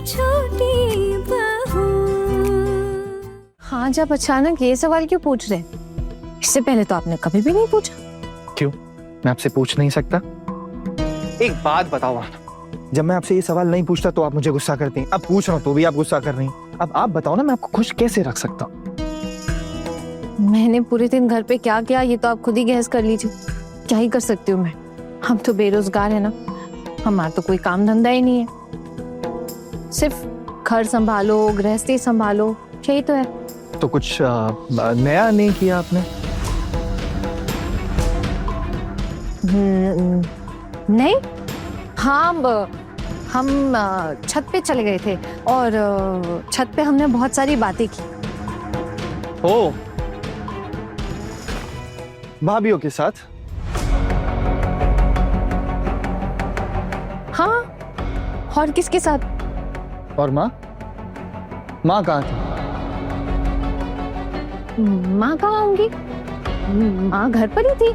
छोटी बहू। हाँ, जब अचानक ये सवाल क्यों पूछ रहे? इससे पहले तो आपने कभी भी नहीं पूछा। क्यों? मैं आपसे पूछ नहीं सकता? एक बात बताओ आना, जब मैं आपसे ये सवाल नहीं पूछता तो आप मुझे गुस्सा करती हैं, अब पूछ रहा हूँ तो भी आप गुस्सा कर रही हैं। अब आप बताओ ना, मैं आपको खुश कैसे रख सकता हूँ? मैंने पूरे दिन घर पे क्या किया ये तो आप खुद ही गैस कर लीजिए। क्या ही कर सकती हूँ मैं? हम तो बेरोजगार है ना, हमारा तो कोई काम धंधा ही नहीं है, सिर्फ घर संभालो, गृहस्थी संभालो, यही तो है। तो कुछ नया नहीं किया आपने? नहीं, हाँ, हम छत पे चले गए थे और छत पे हमने बहुत सारी बातें की। ओ, भाभीयों के साथ? हाँ, और किसके साथ? और माँ? माँ कहाँ थी? माँ कहाँ होंगी? माँ घर पर ही थी।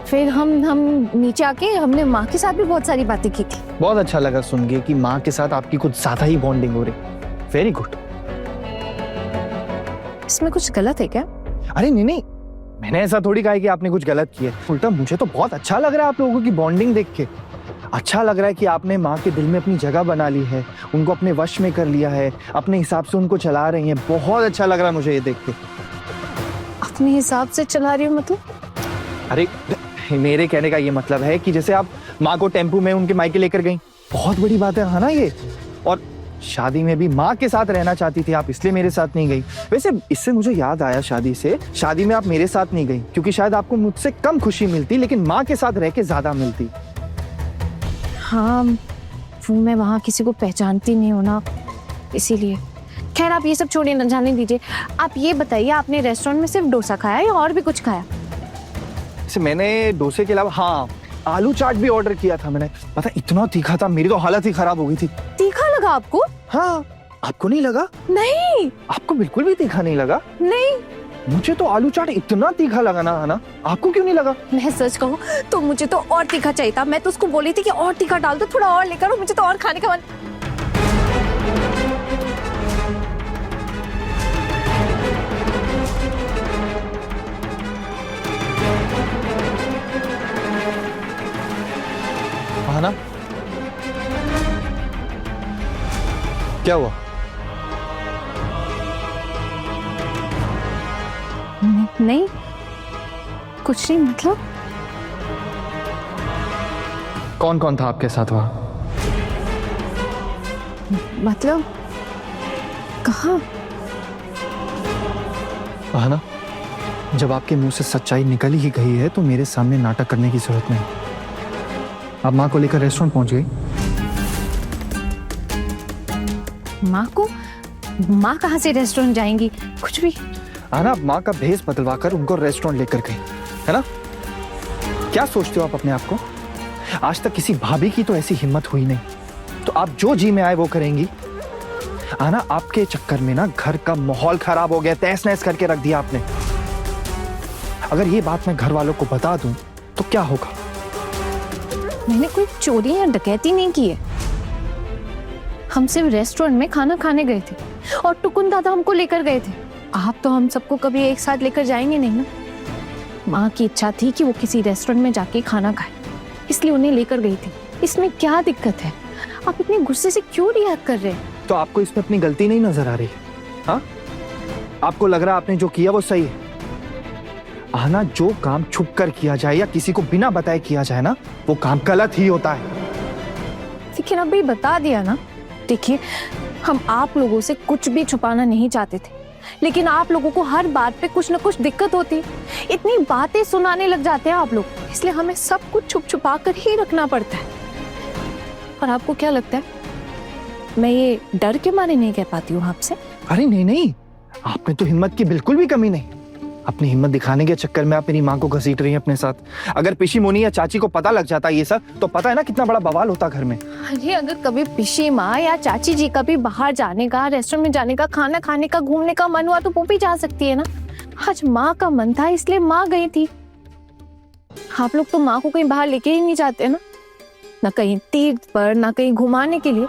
फिर हम नीचे आके हमने माँ के साथ भी बहुत सारी बातें की थी। बहुत अच्छा लगा सुन के कि माँ के साथ आपकी कुछ ज्यादा ही बॉन्डिंग हो रही। Very good. इसमें कुछ गलत है क्या? अरे नहीं नहीं, मैंने ऐसा थोड़ी कहा है कि आपने कुछ गलत किया। उल्टा मुझे तो बहुत अच्छा लग रहा है आप लोगों की बॉन्डिंग देख के। अच्छा लग रहा है कि आपने माँ के दिल में अपनी जगह बना ली है, उनको अपने वश में कर लिया है, अपने हिसाब से उनको चला रही हैं। बहुत अच्छा लग रहा है मुझे ये देख के। अपने हिसाब से चला रही हूँ मतलब? अरे मेरे कहने का ये मतलब है कि जैसे आप माँ को टेम्पू में उनके मायके लेकर गई, बहुत बड़ी बात है ना ये। और शादी में भी माँ के साथ रहना चाहती थी आप, इसलिए मेरे साथ नहीं गई। वैसे इससे मुझे याद आया, शादी में आप मेरे साथ नहीं गई क्योंकि शायद आपको मुझसे कम खुशी मिलती, लेकिन माँ के साथ रह के ज्यादा मिलती। हाँ, मैं वहाँ किसी को पहचानती नहीं हूँ ना, इसीलिए। खैर आप ये सब छोड़िए ना, जाने दीजिए। आप ये बताइए, आपने रेस्टोरेंट में सिर्फ डोसा खाया या और भी कुछ खाया? मैंने डोसे के अलावा हाँ, आलू चाट भी ऑर्डर किया था मैंने। पता इतना तीखा था, मेरी तो हालत ही खराब हो गई थी। तीखा लगा आपको? हाँ, आपको नहीं लगा? नहीं। आपको बिल्कुल भी तीखा नहीं लगा? नहीं, मुझे तो आलू चाट इतना तीखा लगा ना, है ना? आपको क्यों नहीं लगा? मैं सच कहूँ तो मुझे तो और तीखा चाहिए था। मैं तो उसको बोली थी कि और तीखा डाल दो, थोड़ा और लेकर, मुझे तो और खाने का मन। हाँ ना? क्या हुआ? नहीं, कुछ नहीं। मतलब कौन कौन था आपके साथ वहां? मतलब कहाँ? हाँ ना, जब आपके मुंह से सच्चाई निकल ही गई है तो मेरे सामने नाटक करने की जरूरत नहीं। आप माँ को लेकर रेस्टोरेंट पहुंच गई? माँ को? माँ कहाँ से रेस्टोरेंट जाएंगी? कुछ भी। हाँ ना, माँ का भेष बदलवा कर उनको रेस्टोरेंट लेकर गई, है ना? क्या सोचते हो आप अपने आप को? आज तक किसी भाभी की तो ऐसी हिम्मत हुई नहीं, तो आप जो जी में आए वो करेंगी। आना, आपके चक्कर में ना घर का माहौल खराब हो गया, तहस नहस करके रख दिया आपने। अगर ये बात मैं घर वालों को बता दूं तो क्या होगा? मैंने कोई चोरी या डकैती नहीं की है। हम सिर्फ रेस्टोरेंट में खाना खाने गए थे और टुकुन दादा हमको लेकर गए थे। आप तो हम सबको कभी एक साथ लेकर जाएंगे नहीं ना। माँ की इच्छा थी कि वो किसी रेस्टोरेंट में जाके खाना खाए, इसलिए उन्हें लेकर गई थी। इसमें क्या दिक्कत है? आप इतने गुस्से से क्यों रिएक्ट कर रहे हैं? तो आपको इसमें अपनी गलती नहीं नजर आ रही? हाँ, आपको लग रहा है आपने जो किया वो सही है? आना, जो काम छुप कर किया जाए या किसी को बिना बताए किया जाए ना, वो काम गलत ही होता है। लेकिन अभी बता दिया ना। देखिए, हम आप लोगों से कुछ भी छुपाना नहीं चाहते थे, लेकिन आप लोगों को हर बात पे कुछ ना कुछ दिक्कत होती है। इतनी बातें सुनाने लग जाते हैं आप लोग, इसलिए हमें सब कुछ छुप छुपा कर ही रखना पड़ता है। और आपको क्या लगता है मैं ये डर के मारे नहीं कह पाती हूँ आपसे? अरे नहीं नहीं, आप में तो हिम्मत की बिल्कुल भी कमी नहीं। अपनी हिम्मत दिखाने के चक्कर में आप मेरी माँ को घसीट रही हैं अपने साथ। अगर पिशी मोनी या चाची को पता लग जाता ये सब, तो पता है ना कितना बड़ा बवाल होता घर में। अरे अगर कभी पिशी माँ या चाची जी का भी बाहर जाने का, रेस्टोरेंट में जाने का, खाना खाने का, घूमने का मन हुआ तो वो भी जा सकती है ना। आज माँ का मन था इसलिए माँ गई थी। आप लोग तो माँ को कहीं बाहर लेके ही नहीं जाते ना, ना कहीं तीर्थ पर, ना कहीं घुमाने के लिए।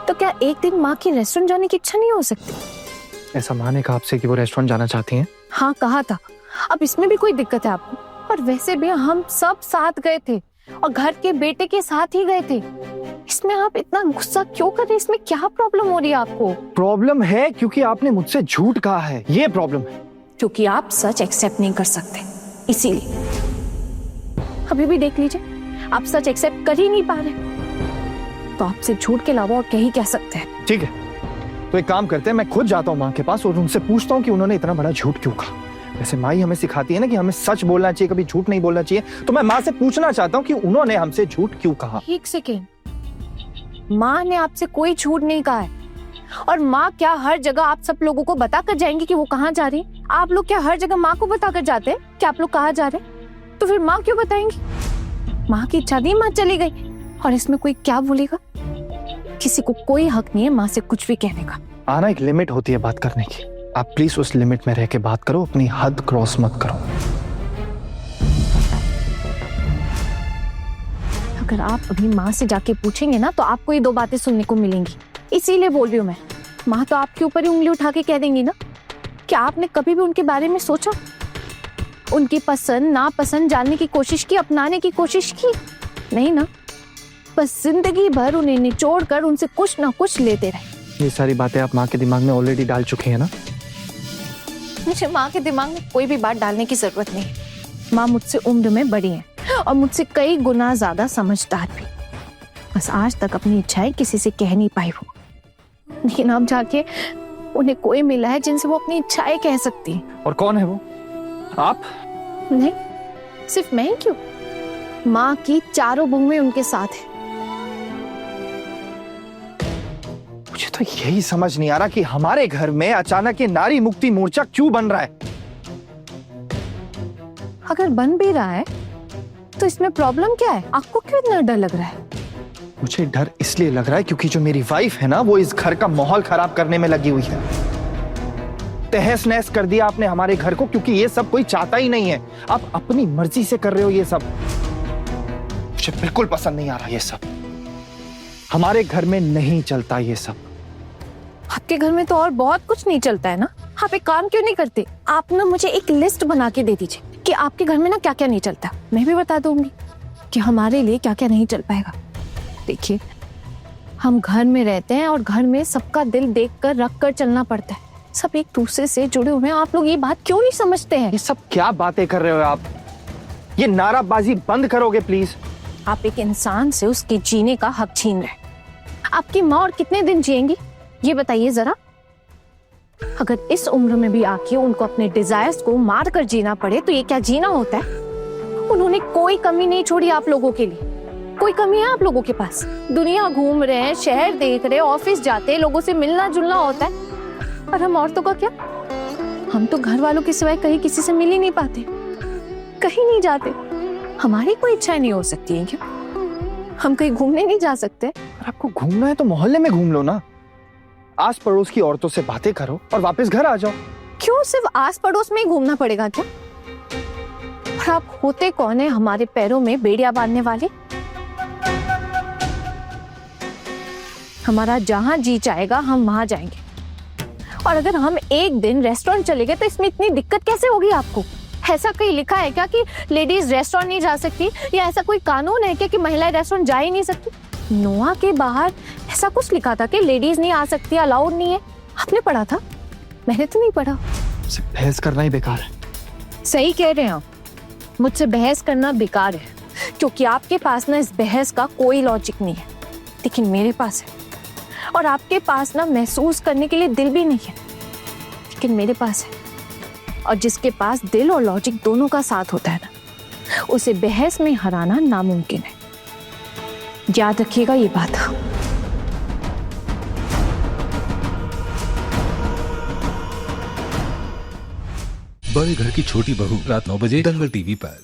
तो क्या एक दिन माँ की रेस्टोरेंट जाने की इच्छा नहीं हो सकती? ऐसा माँ ने कहा आपसे कि वो रेस्टोरेंट जाना चाहती हैं? हाँ कहा था। अब इसमें भी कोई दिक्कत है आपको? और वैसे भी हम सब साथ गए थे और घर के बेटे के साथ ही गए थे। इसमें आप इतना गुस्सा क्यों कर रहे हैं? इसमें क्या प्रॉब्लम हो रही है आपको? प्रॉब्लम है क्योंकि आपने मुझसे झूठ कहा है, ये प्रॉब्लम है। क्योंकि आप सच एक्सेप्ट नहीं कर सकते, इसीलिए। अभी भी देख लीजिए, आप सच एक्सेप्ट कर ही नहीं पा रहे, तो आपसे झूठ के अलावा और क्या ही कह सकते हैं। ठीक है, तो एक काम करते हैं, मैं खुद जाता हूँ माँ के पास और उनसे पूछता हूँ कि उन्होंने इतना बड़ा झूठ क्यों कहा। वैसे माँ ही हमें सिखाती है ना कि हमें सच बोलना चाहिए, कभी झूठ नहीं बोलना चाहिए। तो मैं माँ से पूछना चाहता हूँ कि उन्होंने हमसे झूठ क्यों कहा। एक सेकेंड, माँ ने आपसे कोई झूठ नहीं कहा है। और माँ क्या हर जगह आप सब लोगों को बता कर जाएंगी कि वो कहाँ जा रही? आप लोग क्या हर जगह माँ को बता कर जाते हैं कि आप लोग कहाँ जा रहे? तो फिर माँ क्यों बताएंगी? माँ की इच्छा थी, माँ चली गई, और इसमें कोई क्या बोलेगा? किसी को कोई हक नहीं है माँ से कुछ भी कहने का। आना एक लिमिट होती है बात करने की, आप प्लीज उस लिमिट में रह के बात करो, अपनी हद क्रॉस मत करो। अगर आप अभी माँ से जाके पूछेंगे ना तो आपको ये दो बातें सुनने को मिलेंगी, इसीलिए बोल रही हूँ मैं। माँ तो आपके ऊपर ही उंगली उठा के कह देंगी ना। क्या आपने कभी भी उनके बारे में सोचा? उनकी पसंद नापसंद जानने की कोशिश की, अपनाने की कोशिश की? नहीं ना, बस जिंदगी भर उन्हें निचोड़ कर उनसे कुछ ना कुछ लेते रहे। ये सारी बातें आप माँ के दिमाग में ऑलरेडी डाल चुके हैं ना? मुझे माँ के दिमाग में कोई भी बात डालने की जरूरत नहीं। माँ मुझसे उम्र में बड़ी है और मुझसे कई गुना ज्यादा समझदार भी। बस आज तक अपनी इच्छाएं किसी से कह नहीं पाई वो, लेकिन अब जाके उन्हें कोई मिला है जिनसे वो अपनी इच्छाएं कह सकती है। और कौन है वो? आप? नहीं, सिर्फ मैं ही क्यों, माँ की चारों बहुएं उनके साथ है। मुझे तो यही समझ नहीं आ रहा कि हमारे घर में अचानक ये नारी मुक्ति मोर्चा क्यों बन रहा है। अगर बन भी रहा है तो इसमें प्रॉब्लम क्या है? आपको क्यों इतना डर लग रहा है? मुझे डर इसलिए लग रहा है क्योंकि जो मेरी वाइफ है ना, वो इस घर का माहौल खराब करने में लगी हुई है। तहस नहस कर दिया आपने हमारे घर को, क्योंकि ये सब कोई चाहता ही नहीं है। आप अपनी मर्जी से कर रहे हो ये सब। मुझे बिल्कुल पसंद नहीं आ रहा ये सब। हमारे घर में नहीं चलता ये सब। आपके घर में तो और बहुत कुछ नहीं चलता है ना। आप एक काम क्यों नहीं करते? आप ना मुझे एक लिस्ट बना के दे दीजिए कि आपके घर में ना क्या क्या नहीं चलता। मैं भी बता दूंगी कि हमारे लिए क्या क्या नहीं चल पाएगा। देखिए, हम घर में रहते हैं और घर में सबका दिल देख कर रख कर चलना पड़ता है। सब एक दूसरे से जुड़े हुए हैं। आप लोग ये बात क्यों नहीं समझते हैं? ये सब क्या बातें कर रहे हो आप? ये नाराबाजी बंद करोगे प्लीज? आप एक इंसान से उसके जीने का हक छीन रहे हैं। आपकी माँ और कितने दिन जिएंगी ये बताइए जरा। अगर इस उम्र में भी आके उनको अपने डिजायर्स को मार कर जीना पड़े तो ये क्या जीना होता है? उन्होंने कोई कमी नहीं छोड़ी आप लोगों के लिए। कोई कमी है आप लोगों के पास? दुनिया घूम रहे हैं, शहर देख रहे हैं, ऑफिस जाते हैं, लोगों से मिलना जुलना होता है। और हम औरतों का क्या? हम तो घर वालों के सिवाय कहीं किसी से मिल ही नहीं पाते, कहीं नहीं जाते। हमारी कोई इच्छाएं नहीं हो सकती है क्या? हम कहीं घूमने नहीं जा सकते? अगर आपको घूमना है तो मोहल्ले में घूम लो ना, आस पड़ोस की औरतों से बातें करो और वापस घर आ जाओ। क्यों सिर्फ आस पड़ोस में ही घूमना पड़ेगा क्या? और आप होते कौन है हमारे पैरों में बेड़ियां बांधने वाले? हमारा जहां जी चाहेगा हम वहां जाएंगे। और अगर हम एक दिन रेस्टोरेंट चले गए तो इसमें इतनी दिक्कत कैसे होगी आपको? ऐसा कहीं लिखा है क्या कि लेडीज रेस्टोरेंट नहीं जा सकती, या ऐसा कोई कानून है क्या कि महिलाएं रेस्टोरेंट जा ही नहीं सकती? नोआ के बाहर ऐसा कुछ लिखा था कि लेडीज नहीं आ सकती, अलाउड नहीं है। आपने पढ़ा था? मैंने तो नहीं पढ़ा। सिर्फ बहस करना ही बेकार है। सही कह रहे हैं आप, मुझसे बहस करना बेकार है, क्योंकि आपके पास ना इस बहस का कोई लॉजिक नहीं है, लेकिन मेरे पास है। और आपके पास ना महसूस करने के लिए दिल भी नहीं है, लेकिन मेरे पास है। और जिसके पास दिल और लॉजिक दोनों का साथ होता है ना, उसे बहस में हराना नामुमकिन है। याद रखिएगा ये बात। बड़े घर की छोटी बहू रात 9 बजे दंगल टीवी पर।